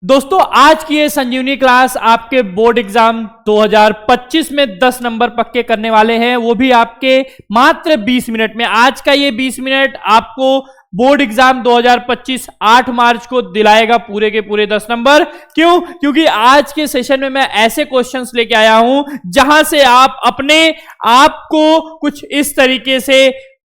दोस्तों आज की ये संजीवनी क्लास आपके बोर्ड एग्जाम 2025 में 10 नंबर पक्के करने वाले हैं, वो भी आपके मात्र 20 मिनट में। आज का ये 20 मिनट आपको बोर्ड एग्जाम 2025 8 मार्च को दिलाएगा पूरे के पूरे 10 नंबर। क्यों? क्योंकि आज के सेशन में मैं ऐसे क्वेश्चंस लेके आया हूं जहां से आप अपने आप को कुछ इस तरीके से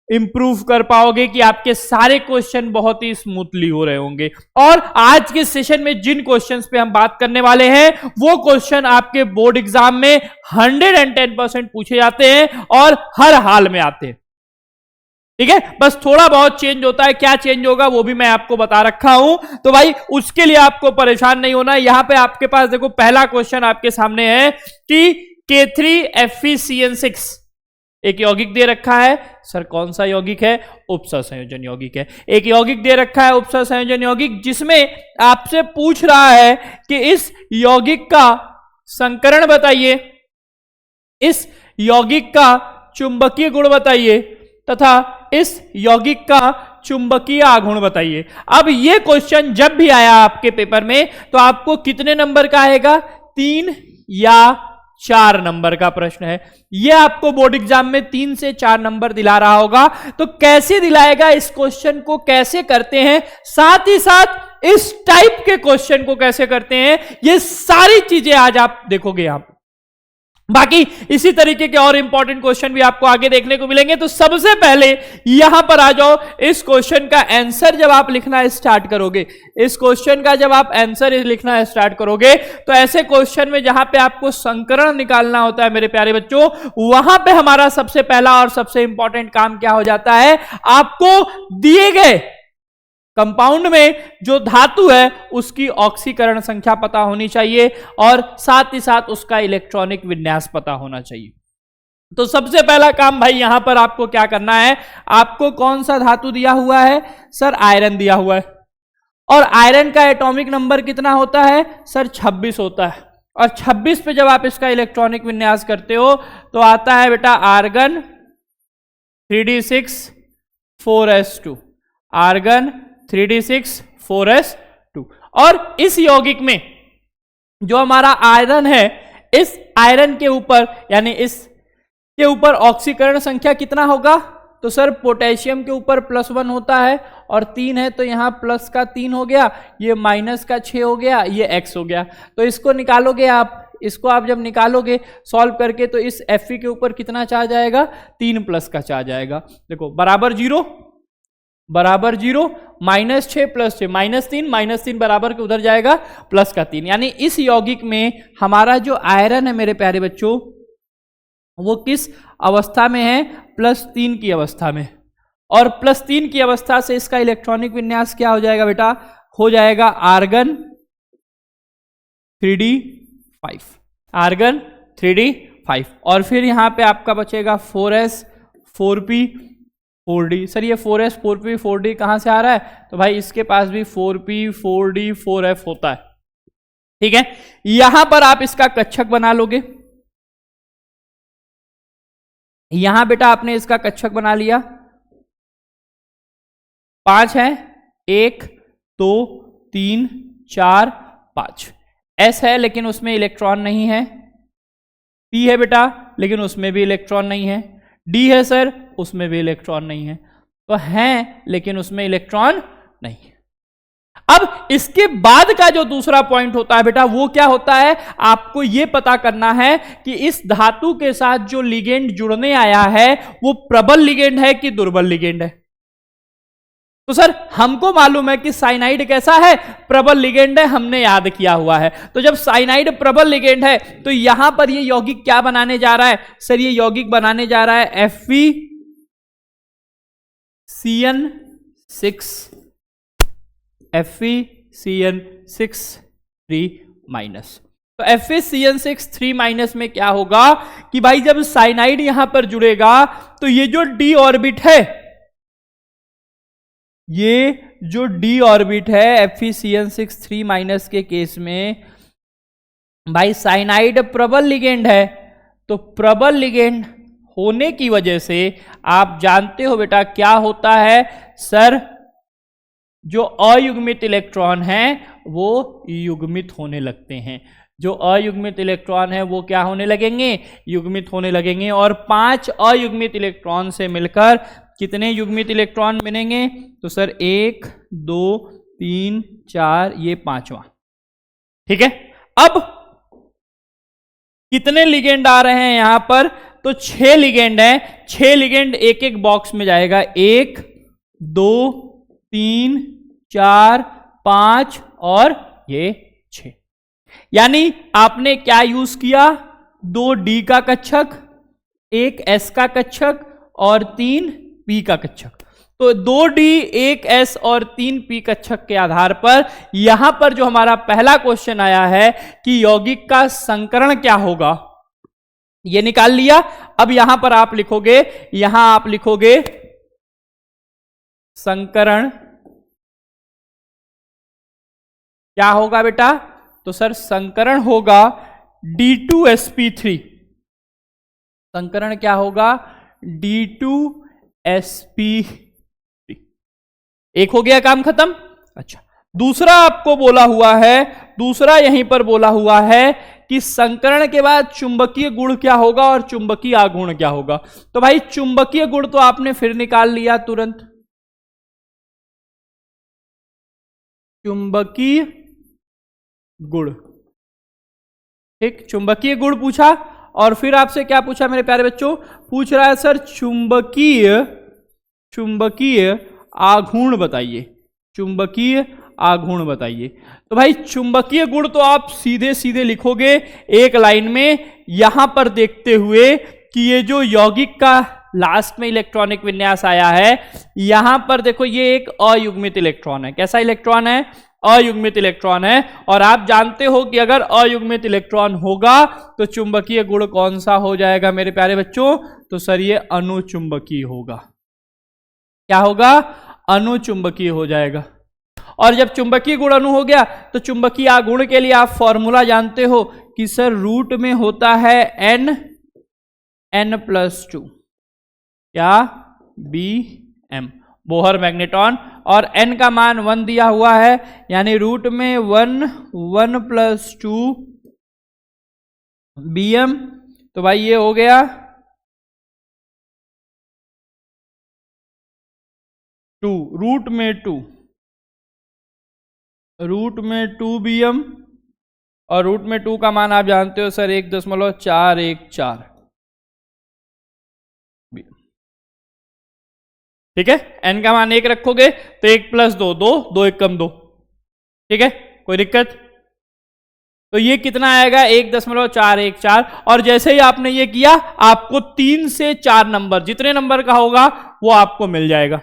इंप्रूव कर पाओगे कि आपके सारे क्वेश्चन बहुत ही स्मूथली हो रहे होंगे। और आज के सेशन में जिन क्वेश्चंस पे हम बात करने वाले हैं वो क्वेश्चन आपके बोर्ड एग्जाम में 110% पूछे जाते हैं और हर हाल में आते हैं। ठीक है, बस थोड़ा बहुत चेंज होता है, क्या चेंज होगा वो भी मैं आपको बता रखा हूं, तो भाई उसके लिए आपको परेशान नहीं होना। यहां पे आपके पास देखो पहला क्वेश्चन आपके सामने है कि K3FeCN6 एक यौगिक दे रखा है। सर कौन सा यौगिक है? उपसहसंयोजन यौगिक है। एक यौगिक दे रखा है उपसहसंयोजन यौगिक, जिसमें आपसे पूछ रहा है कि इस यौगिक का संकरण बताइए, इस यौगिक का चुंबकीय गुण बताइए तथा इस यौगिक का चुंबकीय आघूर्ण बताइए। अब ये क्वेश्चन जब भी आया आपके पेपर में तो आपको कितने नंबर का आएगा? 3 या 4 नंबर का प्रश्न है। यह आपको बोर्ड एग्जाम में 3 से 4 नंबर दिला रहा होगा। तो कैसे दिलाएगा, इस क्वेश्चन को कैसे करते हैं, साथ ही साथ इस टाइप के क्वेश्चन को कैसे करते हैं, ये सारी चीजें आज आप देखोगे यहां। बाकी इसी तरीके के और इंपॉर्टेंट क्वेश्चन भी आपको आगे देखने को मिलेंगे। तो सबसे पहले यहां पर आ जाओ। इस क्वेश्चन का आंसर जब आप लिखना स्टार्ट करोगे, इस क्वेश्चन का जब आप आंसर लिखना स्टार्ट करोगे तो ऐसे क्वेश्चन में जहां पे आपको संकरण निकालना होता है मेरे प्यारे बच्चों, वहां पे हमारा सबसे पहला और सबसे इंपॉर्टेंट काम क्या हो जाता है? आपको दिए गए कंपाउंड में जो धातु है उसकी ऑक्सीकरण संख्या पता होनी चाहिए और साथ ही साथ उसका इलेक्ट्रॉनिक विन्यास पता होना चाहिए। तो सबसे पहला काम भाई यहां पर आपको क्या करना है, आपको कौन सा धातु दिया हुआ है? सर आयरन दिया हुआ है। और आयरन का एटॉमिक नंबर कितना होता है? सर 26 होता है। और 26 पे जब आप इसका इलेक्ट्रॉनिक विन्यास करते हो तो आता है बेटा argon 3d6 4s2, argon 3d6 4s2। और इस यौगिक में जो हमारा आयरन है, इस आयरन के ऊपर यानी इसके ऊपर ऑक्सीकरण संख्या कितना होगा? तो सर पोटेशियम के ऊपर +1 होता है और 3 है तो यहां प्लस का 3 हो गया, ये माइनस का 6 हो गया, ये x हो गया। तो इसको निकालोगे आप, इसको आप जब निकालोगे सॉल्व करके तो इस Fe के ऊपर कितना चार्ज आएगा? 3 प्लस का चार्ज आएगा। देखो बराबर 0 बराबर 0, -6 + 6 -3 बराबर के उधर जाएगा प्लस का 3। यानी इस यौगिक में हमारा जो आयरन है मेरे प्यारे बच्चों वो किस अवस्था में है? +3 की अवस्था में। और +3 की अवस्था से इसका इलेक्ट्रॉनिक विन्यास क्या हो जाएगा बेटा? हो जाएगा आर्गन 3d5, आर्गन 3d5। और फिर यहां पे आपका बचेगा 4s 4p 4d। सर ये 4s 4p 4d कहां से आ रहा है? तो भाई इसके पास भी 4p 4d 4f होता है। ठीक है, यहां पर आप इसका कक्षक बना लोगे। यहां बेटा आपने इसका कक्षक बना लिया, 5 है, 1 2 3 4 5। s है लेकिन उसमें इलेक्ट्रॉन नहीं है, p है बेटा लेकिन उसमें भी इलेक्ट्रॉन नहीं है, d है सर उसमें भी इलेक्ट्रॉन नहीं है, तो हैं लेकिन उसमें इलेक्ट्रॉन नहीं है। अब इसके बाद का जो दूसरा पॉइंट होता है बेटा वो क्या होता है? आपको यह पता करना है कि इस धातु के साथ जो लिगेंड जुड़ने आया है वो प्रबल लिगेंड है कि दुर्बल लिगेंड है। तो सर हमको मालूम है कि साइनाइड कैसा है? प्रबल लिगेंड है, हमने याद किया हुआ है। तो जब साइनाइड प्रबल लिगेंड है तो यहां पर ये यौगिक क्या बनाने जा रहा है? सर ये यौगिक बनाने जा रहा है FeCN6, FeCN6 3-। तो FeCN6 3- में क्या होगा कि भाई जब साइनाइड यहां पर जुड़ेगा तो ये जो d ऑर्बिट है, ये जो d ऑर्बिट है FeCN6 3- के केस में भाई साइनाइड प्रबल लिगेंड है। तो प्रबल लिगेंड होने की वजह से आप जानते हो बेटा क्या होता है? सर जो अयुग्मित इलेक्ट्रॉन हैं वो युग्मित होने लगते हैं। जो अयुग्मित इलेक्ट्रॉन है वो क्या होने लगेंगे, युग्मित होने लगेंगे। और 5 अयुग्मित इलेक्ट्रॉन से मिलकर कितने युग्मित इलेक्ट्रॉन बनेंगे, तो सर 1 2 3 4, ये 5वां। ठीक है, अब कितने लिगेंड आ रहे हैं यहां पर, तो 6 लिगेंड हैं। 6 लिगेंड एक एक बॉक्स में जाएगा, 1 2 3 4 5 और ये 6। यानी आपने क्या यूज किया, 2 डी का कक्षक, 1 एस का कक्षक और 3 पी का कक्षक। तो 2 डी 1 एस और 3 पी कक्षक के आधार पर यहां पर जो हमारा पहला क्वेश्चन आया है कि यौगिक का संकरण क्या होगा, ये निकाल लिया। अब यहां पर आप लिखोगे, यहां आप लिखोगे संकरण क्या होगा बेटा, तो सर संकरण होगा D2sp3। संकरण क्या होगा, D2sp3। एक हो गया, काम खत्म। अच्छा, दूसरा आपको बोला हुआ है, दूसरा यहीं पर बोला हुआ है कि संकरण के बाद चुंबकीय गुण क्या होगा और चुंबकीय आघूर्ण क्या होगा। तो भाई चुंबकीय गुण तो आपने फिर निकाल लिया तुरंत, चुंबकीय गुण। ठीक, चुंबकीय गुण पूछा और फिर आपसे क्या पूछा मेरे प्यारे बच्चों, पूछ रहा है सर चुंबकीय आघूर्ण बताइए, चुंबकीय आघूर्ण बताइए। तो भाई चुंबकीय गुण तो आप सीधे सीधे लिखोगे एक लाइन में, यहां पर देखते हुए कि ये जो यौगिक का लास्ट में इलेक्ट्रॉनिक विन्यास आया है, यहां पर देखो ये एक अयुग्मित इलेक्ट्रॉन है। कैसा इलेक्ट्रॉन है, अयुग्मित इलेक्ट्रॉन है। और आप जानते हो कि अगर अयुग्मित इलेक्ट्रॉन होगा तो चुंबकीय गुण कौन सा हो जाएगा मेरे प्यारे बच्चों, तो सर ये अनुचुंबकीय होगा। क्या होगा, अनुचुंबकीय हो जाएगा। और जब चुंबकीय गुण अणु हो गया तो चुंबकीय आघूर्ण के लिए आप फॉर्मूला जानते हो कि सर रूट में होता है n+2, क्या, Bm, बोहर मैग्नेटॉन, और n का मान 1 दिया हुआ है, यानी रूट में 1+2 Bm। तो भाई ये हो गया 2, रूट में 2 Bm, और रूट में 2 का मान आप जानते हो सर 1.414। ठीक है, n का मान 1 रखोगे तो 1+2 2, 2 1 कम 2। ठीक है, कोई दिक्कत, तो ये कितना आएगा 1.414। और जैसे ही आपने ये किया आपको 3 से 4 नंबर, जितने नंबर का होगा वो आपको मिल जाएगा।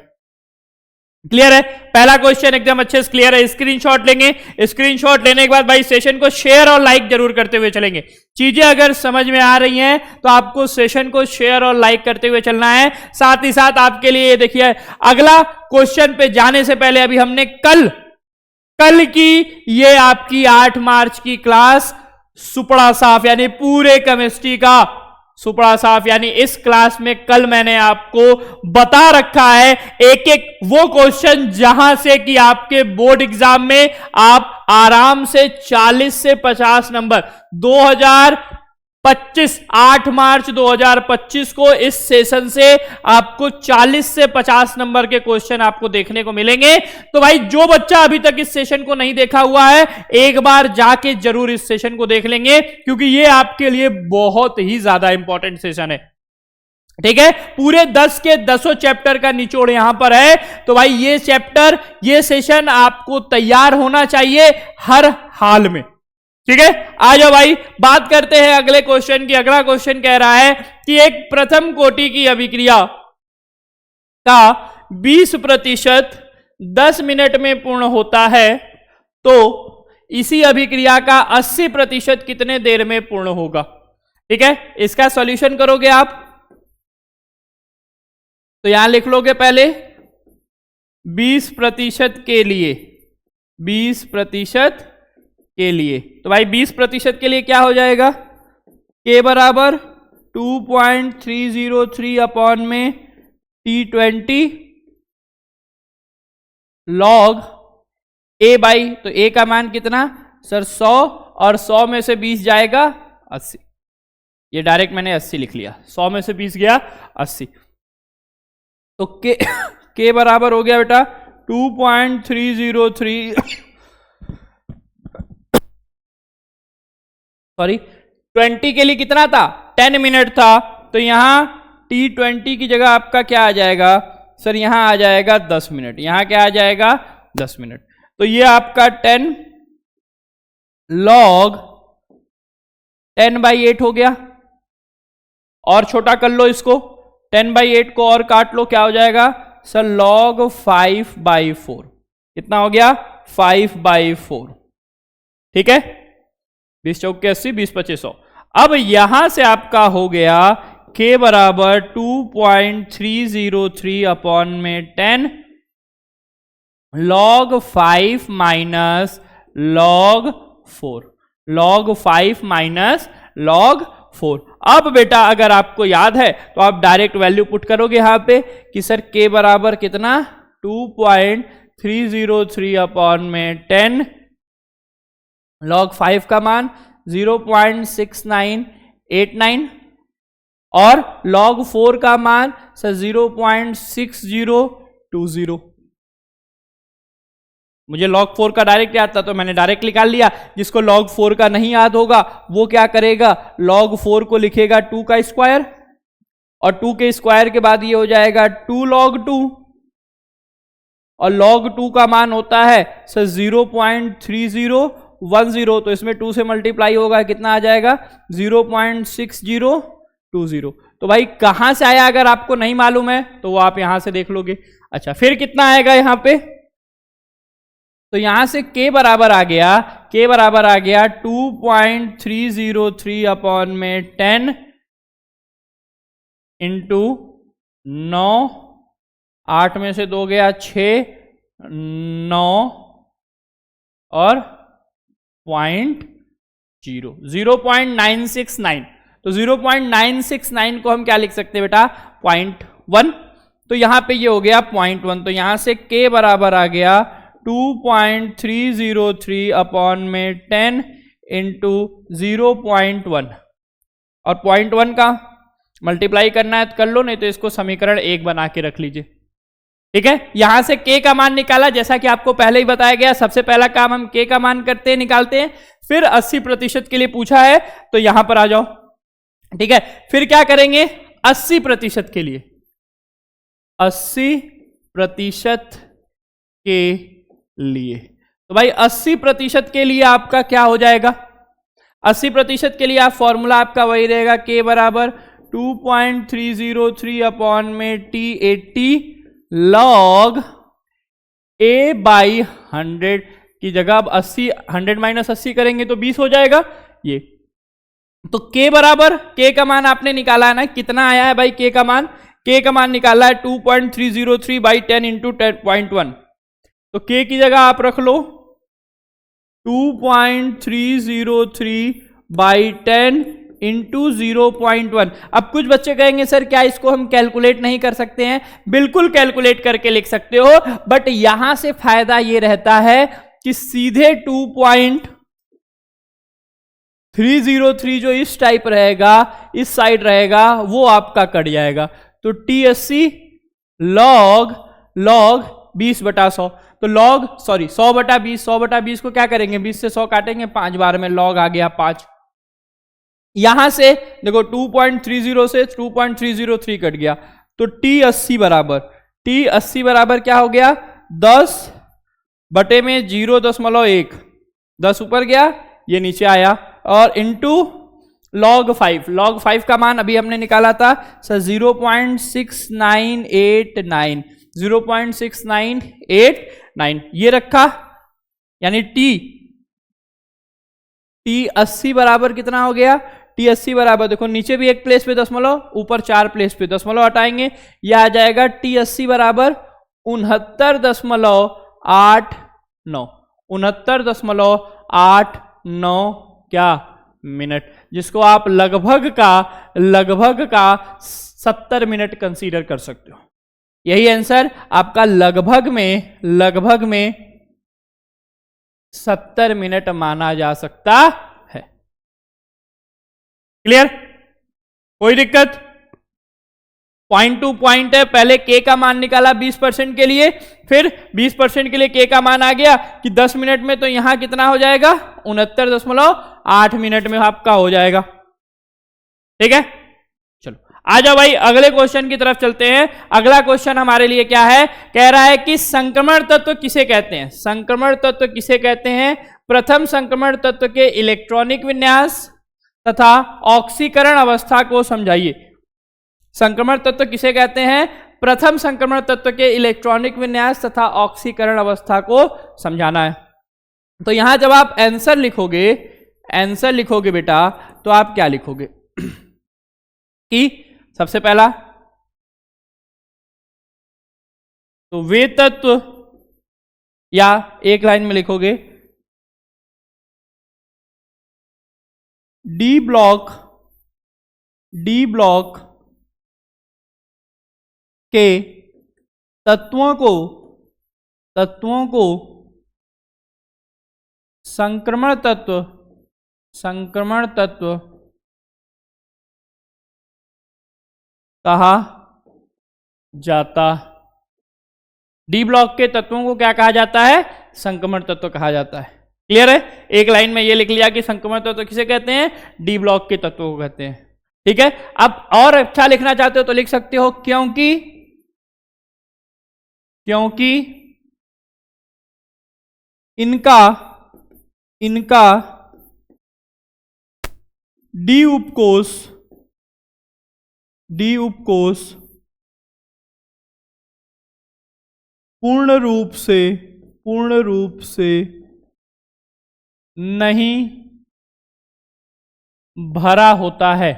क्लियर है, पहला क्वेश्चन एकदम अच्छे से क्लियर है। स्क्रीनशॉट लेंगे, स्क्रीनशॉट लेने के बाद भाई सेशन को शेयर और लाइक जरूर करते हुए चलेंगे। चीजें अगर समझ में आ रही हैं तो आपको सेशन को शेयर और लाइक करते हुए चलना है। साथ ही साथ आपके लिए ये देखिए, अगला क्वेश्चन पे जाने से पहले अभी हमने कल की ये आपकी 8 मार्च की क्लास सुपड़ा साफ यानी पूरे केमिस्ट्री का सुपड़ा साफ, यानी इस क्लास में कल मैंने आपको बता रखा है एक एक वो क्वेश्चन जहां से कि आपके बोर्ड एग्जाम में आप आराम से 40 से 50 नंबर 2025 8 मार्च 2025 को इस सेशन से आपको 40 से 50 नंबर के क्वेश्चन आपको देखने को मिलेंगे। तो भाई जो बच्चा अभी तक इस सेशन को नहीं देखा हुआ है, एक बार जाके जरूर इस सेशन को देख लेंगे, क्योंकि ये आपके लिए बहुत ही ज्यादा इंपॉर्टेंट सेशन है। ठीक है, पूरे 10 के 10 चैप्टर का निचोड़ यहां पर है। तो भाई ये चैप्टर, ये सेशन आपको तैयार होना चाहिए हर हाल में। ठीक है, आ जाओ भाई बात करते हैं अगले क्वेश्चन की। अगला क्वेश्चन कह रहा है कि एक प्रथम कोटि की अभिक्रिया का 20% 10 मिनट में पूर्ण होता है, तो इसी अभिक्रिया का 80% कितने देर में पूर्ण होगा। ठीक है, इसका सॉल्यूशन करोगे आप तो यहां लिख लोगे पहले 20% के लिए, 20% के लिए। तो भाई 20% के लिए क्या हो जाएगा, k बराबर 2.303 अपॉन में T20 लॉग a बाई, तो a का मान कितना सर 100, और 100 में से 20 जाएगा 80। ये डायरेक्ट मैंने 80 लिख लिया, 100 में से 20 गया 80। तो k बराबर हो गया बेटा 2.303 सॉरी 20 के लिए कितना था 10 मिनट था, तो यहां t20 की जगह आपका क्या आ जाएगा सर, यहां आ जाएगा 10 मिनट, यहां क्या आ जाएगा 10 मिनट। तो ये आपका 10 log 10/8 हो गया, और छोटा कर लो इसको, 10/8 को और काट लो, क्या हो जाएगा सर log 5/4, कितना हो गया 5/4, ठीक है, 20 चौक के 80, 20 25 100। अब यहां से आपका हो गया k बराबर 2.303 अपॉन में 10 log 5 minus log 4, log 5 minus log 4। अब बेटा अगर आपको याद है तो आप डायरेक्ट वैल्यू पुट करोगे यहां पे कि सर k बराबर कितना 2.303 अपॉन में 10 log 5 का मान 0.6989 और log 4 का मान सर 0.6020। मुझे log 4 का डायरेक्ट याद था तो मैंने डायरेक्ट निकाल लिया। जिसको log 4 का नहीं याद होगा वो क्या करेगा, log 4 को लिखेगा 2 का स्क्वायर, और 2 के स्क्वायर के बाद ये हो जाएगा 2 log 2, और log 2 का मान होता है सर 0.3010, तो इसमें 2 से मल्टीप्लाई होगा, कितना आ जाएगा 0.6020। तो भाई कहां से आया अगर आपको नहीं मालूम है तो वो आप यहां से देख लोगे। अच्छा फिर कितना आएगा यहां पे, तो यहां से k बराबर आ गया 2.303 अपॉन में 10 इंटू 9, 8 में से 2 गया 6, 9 और 0.969, तो 0.969 को हम क्या लिख सकते हैं बेटा 0.1, तो यहां पे ये हो गया 0.1, तो यहां से k बराबर आ गया 2.303 अपॉन में 10 इंटू 0.1, और 0.1 का मल्टीप्लाई करना है तो कर लो, नहीं तो इसको समीकरण 1 बना के रख लीजिए, ठीक है। यहां से k का मान निकाला, जैसा कि आपको पहले ही बताया गया, सबसे पहला काम हम k का मान करते हैं, निकालते हैं, फिर 80% के लिए पूछा है तो यहां पर आ जाओ, ठीक है। फिर क्या करेंगे 80% के लिए, 80% के लिए, तो भाई 80% के लिए आपका क्या हो जाएगा, 80% के लिए आप फॉर्मूला आपका वही रहेगा, k बराबर 2.303 अपॉन में t80 log a बाई 100 की जगह अब 80, 100 माइनस 80 करेंगे तो 20 हो जाएगा ये। तो k बराबर, k का मान आपने निकाला है ना, कितना आया है भाई k का मान, k का मान निकाला है 2.303 बाई 10 इंटू 10.1, तो k की जगह आप रख लो 2.303 बाई 10 इंटू 0.1। अब कुछ बच्चे कहेंगे सर क्या इसको हम कैलकुलेट नहीं कर सकते हैं, बिल्कुल कैलकुलेट करके लिख सकते हो, बट यहां से फायदा ये रहता है कि सीधे 2.303 जो इस टाइप रहेगा, इस साइड रहेगा, वो आपका कट जाएगा, तो t80 log 20/100, तो log 100/20, 100/20 को क्या करेंगे 20 से 100 काटेंगे, 5 बार में log आ गया 5। यहां से देखो 2.30 से 2.303 कट गया, तो t80 बराबर क्या हो गया 10/0.1, 10 ऊपर गया ये नीचे आया, और इंटू log 5 का मान अभी हमने निकाला था सर 0.6989 ये रखा, यानी t80 बराबर कितना हो गया, t80 बराबर देखो नीचे भी एक प्लेस पे दशमलव, ऊपर 4 प्लेस पे दशमलव हटाएंगे, यह आ जाएगा t80 बराबर 69.89 क्या मिनट, जिसको आप लगभग का 70 मिनट कंसीडर कर सकते हो। यही आंसर आपका लगभग में 70 मिनट माना जा सकता है। क्लियर? कोई दिक्कत? पॉइंट टू पॉइंट है। पहले के का मान निकाला 20% के लिए, फिर 20% के लिए के का मान आ गया कि 10 मिनट में, तो यहां कितना हो जाएगा 69.8 मिनट में आपका हो जाएगा। ठीक है, चलो आ जाओ भाई अगले क्वेश्चन की तरफ चलते हैं। अगला क्वेश्चन हमारे लिए क्या है, कह रहा है कि संक्रमण तत्व किसे कहते हैं। संक्रमण तत्व किसे कहते हैं? प्रथम संक्रमण तत्व के इलेक्ट्रॉनिक विन्यास तथा ऑक्सीकरण अवस्था को समझाइए। संक्रमण तत्व किसे कहते हैं? प्रथम संक्रमण तत्व के इलेक्ट्रॉनिक विन्यास तथा ऑक्सीकरण अवस्था को समझाना है। तो यहां जब आप आंसर लिखोगे बेटा, तो आप क्या लिखोगे कि सबसे पहला तो वे तत्व, या एक लाइन में लिखोगे डी ब्लॉक के तत्वों को संक्रमण तत्व कहा जाता। डी ब्लॉक के तत्वों को क्या कहा जाता है? संक्रमण तत्व कहा जाता है। क्लियर है? एक लाइन में ये लिख लिया कि संक्रमण तत्व किसे कहते हैं? डी ब्लॉक के तत्वों को कहते हैं। ठीक है, अब और अच्छा लिखना चाहते हो तो लिख सकते हो क्योंकि इनका डी उपकोष पूर्ण रूप से नहीं भरा होता है।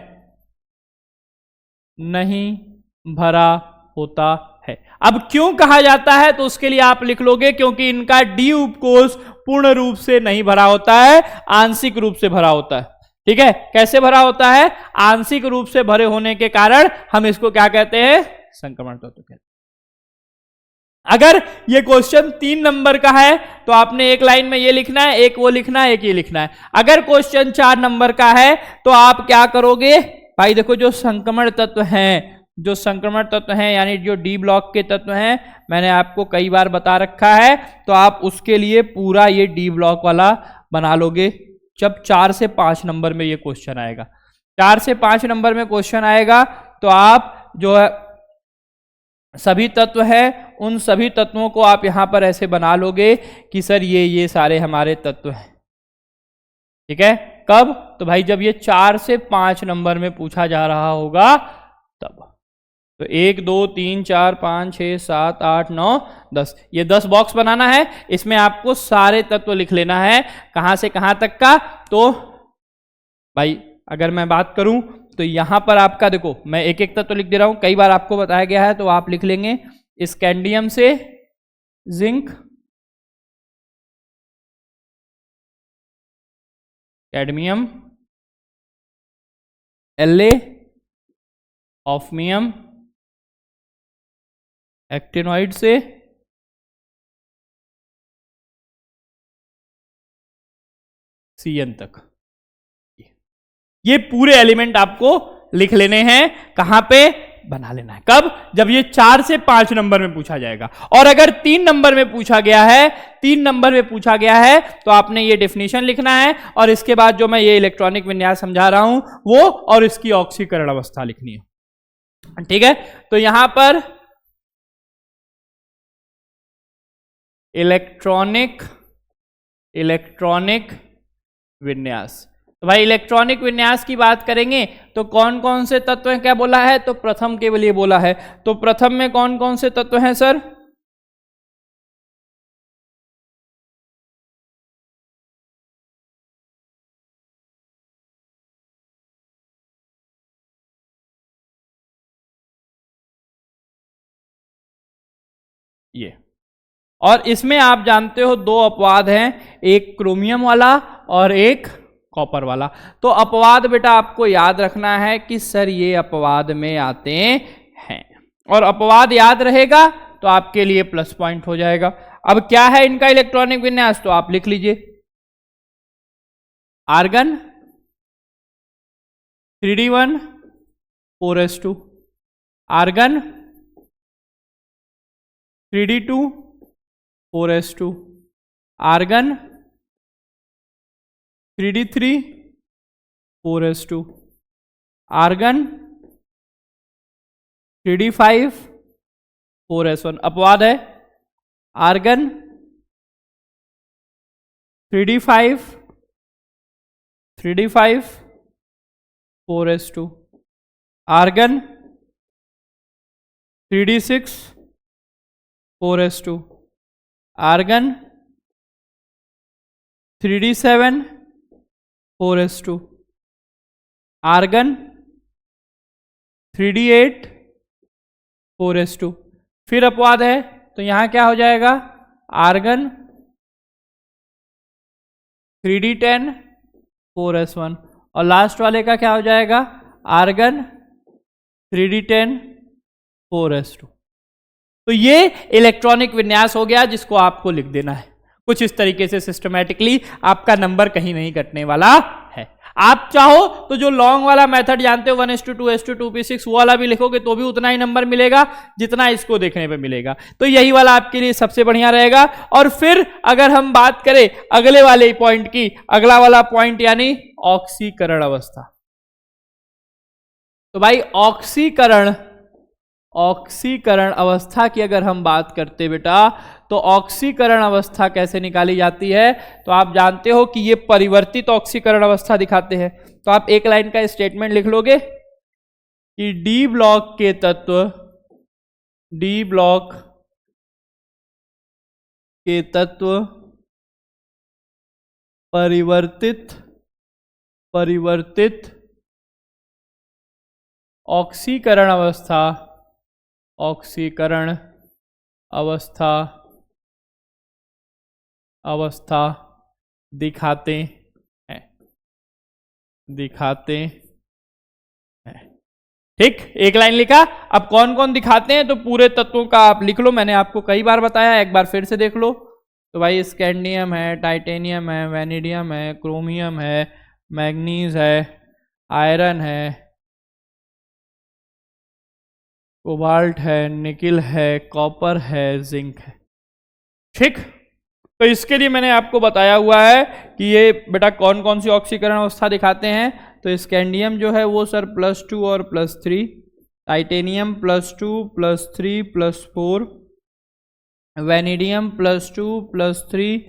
अब क्यों कहा जाता है, तो उसके लिए आप लिख लोगे क्योंकि इनका डी उपकोष पूर्ण रूप से नहीं भरा होता है, आंशिक रूप से भरा होता है। ठीक है, कैसे भरा होता है? आंशिक रूप से भरे होने के कारण हम इसको क्या कहते हैं? संक्रमण तत्व कहते हैं। अगर ये क्वेश्चन 3 नंबर का है तो आपने एक लाइन में ये लिखना है, एक वो लिखना है, एक ये लिखना है। अगर क्वेश्चन 4 नंबर का है तो आप क्या करोगे भाई? देखो जो संक्रमण तत्व हैं, यानी जो डी ब्लॉक के तत्व हैं, मैंने आपको कई बार बता रखा है, तो आप उसके लिए पूरा ये डी ब्लॉक वाला बना लोगे जब 4 से 5 नंबर में ये क्वेश्चन आएगा। 4 से 5 नंबर में क्वेश्चन आएगा तो आप जो है सभी तत्व हैं, उन सभी तत्वों को आप यहां पर ऐसे बना लोगे कि सर ये सारे हमारे तत्व हैं। ठीक है, कब? तो भाई जब ये 4 से 5 नंबर में पूछा जा रहा होगा तब। तो 1 2 3 4 5 6 7 8 9 10, ये 10 बॉक्स बनाना है। इसमें आपको सारे तत्व लिख लेना है, कहां से कहां तक का। तो भाई अगर मैं बात करूं तो यहां पर आपका देखो, मैं एक एक तत्व लिख दे रहा हूं, कई बार आपको बताया गया है तो आप लिख लेंगे स्कैंडियम से जिंक, कैडमियम, La, ऑफ्मियम, एक्टिनॉइड से Cn तक। ये पूरे एलिमेंट आपको लिख लेने हैं, कहां पे बना लेना है, कब? जब ये 4 से 5 नंबर में पूछा जाएगा। और अगर 3 नंबर में पूछा गया है तो आपने ये डेफिनेशन लिखना है, और इसके बाद जो मैं ये इलेक्ट्रॉनिक विन्यास समझा रहा हूं वो, और इसकी ऑक्सीकरण अवस्था लिखनी है। ठीक है, तो यहां पर इलेक्ट्रॉनिक विन्यास, तो भाई इलेक्ट्रॉनिक विन्यास की बात करेंगे तो कौन कौन से तत्व हैं, क्या बोला है? तो प्रथम के लिए बोला है। तो प्रथम में कौन कौन से तत्व हैं सर? ये, और इसमें आप जानते हो 2 अपवाद हैं, एक क्रोमियम वाला और एक कॉपर वाला। तो अपवाद बेटा आपको याद रखना है कि सर ये अपवाद में आते हैं। और अपवाद याद रहेगा तो आपके लिए प्लस पॉइंट हो जाएगा। अब क्या है इनका इलेक्ट्रॉनिक विन्यास, तो आप लिख लीजिए, argon 3d1 4s2, argon 3d2 4s2, argon 3d3 4s2, argon 3d5 4s1। अपवाद है, argon 3d5 4s2, argon 3d6 4s2, argon 3d7 4s2, argon 3d8 4s2। फिर अपवाद है तो यहां क्या हो जाएगा, आर्गन 3d10 4s1, और लास्ट वाले का क्या हो जाएगा, आर्गन 3d10 4s2। तो ये इलेक्ट्रॉनिक विन्यास हो गया जिसको आपको लिख देना है। कुछ इस तरीके से सिस्टमैटिकली आपका नंबर कहीं नहीं कटने वाला है। आप चाहो तो जो लॉन्ग वाला मेथड जानते हो 1:2 2:2 2p6 वो वाला भी लिखोगे तो भी उतना ही नंबर मिलेगा जितना इसको देखने पे मिलेगा। तो यही वाला आपके लिए सबसे बढ़िया रहेगा। और फिर अगर हम बात करें अगले वाले पॉइंट की, अगला वाला पॉइंट यानी ऑक्सीकरण अवस्था। तो भाई ऑक्सीकरण अवस्था की अगर हम बात करते बेटा, तो ऑक्सीकरण अवस्था कैसे निकाली जाती है, तो आप जानते हो कि ये परिवर्तित ऑक्सीकरण अवस्था दिखाते हैं। तो आप एक लाइन का स्टेटमेंट लिख लोगे कि डी ब्लॉक के तत्व परिवर्तित ऑक्सीकरण अवस्था दिखाते हैं। ठीक, एक लाइन लिखा। अब कौन कौन दिखाते हैं, तो पूरे तत्वों का आप लिख लो, मैंने आपको कई बार बताया, एक बार फिर से देख लो। तो भाई स्कैंडियम है, टाइटेनियम है, वैनिडियम है, क्रोमियम है, मैग्नीज है, आयरन है, कोबाल्ट है, निकिल है, कॉपर है, जिंक है। ठीक, तो इसके लिए मैंने आपको बताया हुआ है कि ये बेटा कौन कौन सी ऑक्सीकरण अवस्था दिखाते हैं। तो स्कैंडियम जो है वो सर +2 और +3, टाइटेनियम +2 +3 +4, वैनिडियम +2 +3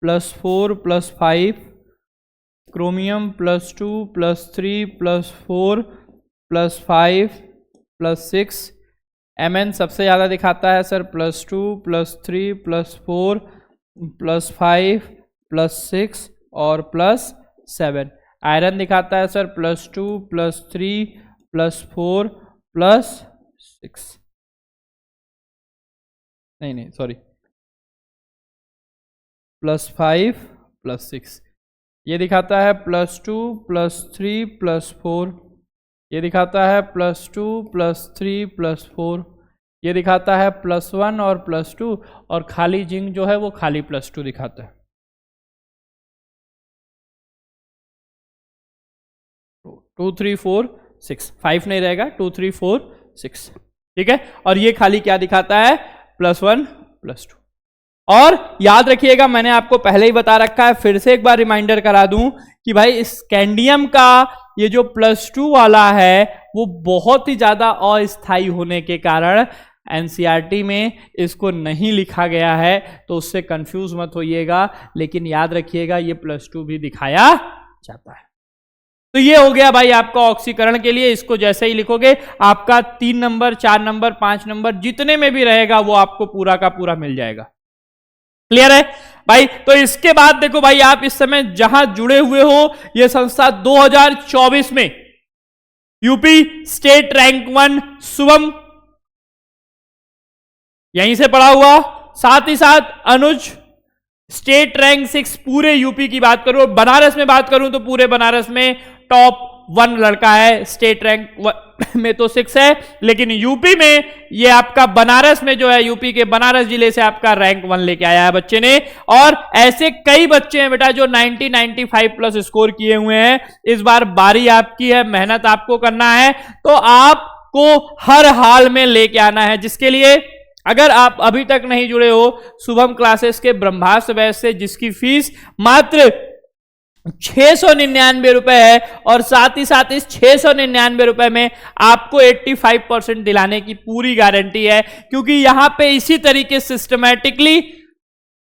+4 +5, क्रोमियम +2 +3 +4 +5 +6, Mn सबसे ज़्यादा दिखाता है सर +2 +3 +4 +5 +6 और +7। आयरन दिखाता है सर +2 +3 +4 +6, नहीं सॉरी, +5 +6। ये दिखाता है +2 +3 +4, ये दिखाता है +2 +3 +4, ये दिखाता है +1 और +2, और खाली जिंक जो है वो खाली +2 दिखाता है। 2 3 4 6, 5 नहीं रहेगा, 2 3 4 6, ठीक है। और ये खाली क्या दिखाता है, +1 +2। और याद रखिएगा, मैंने आपको पहले ही बता रखा है, फिर से एक बार रिमाइंडर करा दूं कि भाई स्कैंडियम का ये जो +2 वाला है वो बहुत ही ज्यादा अस्थायी होने के कारण एनसीईआरटी में इसको नहीं लिखा गया है, तो उससे कंफ्यूज मत होइएगा, लेकिन याद रखिएगा ये +2 भी दिखाया जाता है। तो ये हो गया भाई आपका ऑक्सीकरण के लिए। इसको जैसे ही लिखोगे आपका 3 नंबर 4 नंबर 5 नंबर जितने में भी रहेगा वो आपको पूरा का पूरा मिल जाएगा। क्लियर है भाई। तो इसके बाद देखो भाई, आप इस समय जहां जुड़े हुए हो, यह संस्था 2024 में यूपी स्टेट रैंक 1 शुभम यहीं से पढ़ा हुआ, साथ ही साथ अनुज स्टेट रैंक 6 पूरे यूपी की बात करूं, बनारस में बात करूं तो पूरे बनारस में टॉप 1 लड़का है, स्टेट रैंक में तो 6 है, लेकिन यूपी में ये आपका बनारस में जो है, यूपी के बनारस जिले से आपका रैंक 1 लेके आया है बच्चे ने। और ऐसे कई बच्चे हैं बेटा जो 90 95 प्लस स्कोर किए हुए हैं। इस बार बारी आपकी है, मेहनत आपको करना है, तो आपको हर हाल में लेके आना है, जिसके लिए अगर आप अभी तक नहीं जुड़े हो शुभम क्लासेस के ब्रह्मास्त्र बैच से, जिसकी फीस मात्र 699 रुपए है, और साथ ही साथ इस 699 रुपए में आपको 85% दिलाने की पूरी गारंटी है, क्योंकि यहां पे इसी तरीके सिस्टमैटिकली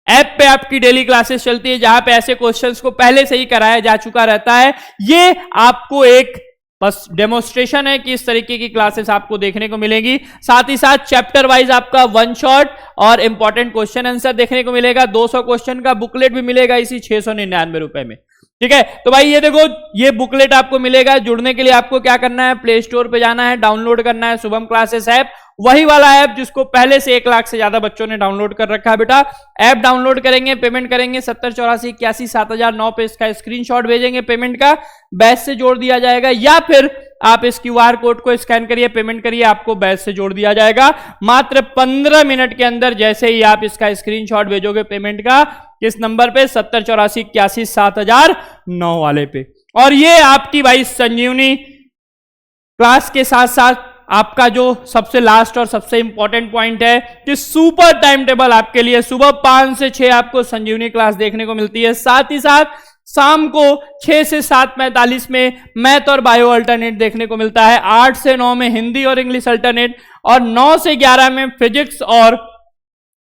ऐप पे आपकी डेली क्लासेस चलती है, जहां पे ऐसे क्वेश्चंस को पहले से ही कराया जा चुका रहता है। ये आपको एक बस डेमोन्स्ट्रेशन है कि इस तरीके की क्लासेस आपको देखने को मिलेगी। साथ ही साथ चैप्टर वाइज आपका 1 शॉट और इंपॉर्टेंट क्वेश्चन आंसर देखने को मिलेगा। 200 क्वेश्चन का बुकलेट भी मिलेगा इसी 699 रुपए में। ठीक है, तो भाई ये देखो, ये बुकलेट आपको मिलेगा। जुड़ने के लिए आपको क्या करना है, प्ले स्टोर पे जाना है, डाउनलोड करना है शुभम क्लासेस ऐप, वही वाला ऐप जिसको पहले से 1 लाख से ज्यादा बच्चों ने डाउनलोड कर रखा है बेटा। ऐप डाउनलोड करेंगे, पेमेंट करेंगे 708481 7009 पे, इसका स्क्रीनशॉट भेजेंगे पेमेंट का, बैच से जोड़ दिया जाएगा, या फिर आप इस QR कोड को स्कैन करिए, पेमेंट करिए, आपको बैच से जोड़ दिया जाएगा। मात्र 15 मिनट के अंदर जैसे ही आप इसका स्क्रीनशॉट भेजोगे पेमेंट का, किस नंबर पे, 708481 7009 वाले पे। और ये आपकी भाई संजीवनी क्लास के साथ साथ आपका जो सबसे लास्ट और सबसे इंपॉर्टेंट पॉइंट है कि सुपर टाइम टेबल आपके लिए सुबह 5 से 6 आपको संजीवनी क्लास देखने को मिलती है। साथ ही साथ शाम को 6 से 7:45 में मैथ और बायो अल्टरनेट देखने को मिलता है। 8 से 9 में हिंदी और इंग्लिश अल्टरनेट, और 9 से 11 में फिजिक्स और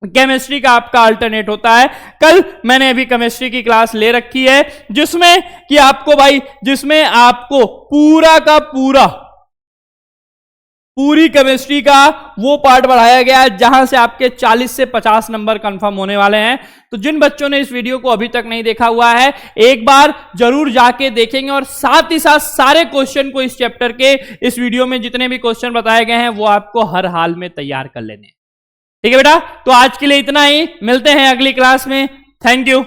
केमिस्ट्री का आपका अल्टरनेट होता है। कल मैंने अभी केमिस्ट्री की क्लास ले रखी है, जिसमें कि आपको भाई, जिसमें आपको पूरा का पूरी केमिस्ट्री का वो पार्ट बढ़ाया गया है जहां से आपके 40 से 50 नंबर कंफर्म होने वाले हैं। तो जिन बच्चों ने इस वीडियो को अभी तक नहीं देखा हुआ है, एक बार जरूर जाके देखेंगे, और साथ ही साथ सारे क्वेश्चन को इस चैप्टर के इस वीडियो में जितने भी क्वेश्चन बताए गए हैं वो आपको हर हाल में तैयार कर लेने। ठीक है बेटा, तो आज के लिए इतना ही, मिलते हैं अगली क्लास में। Thank you.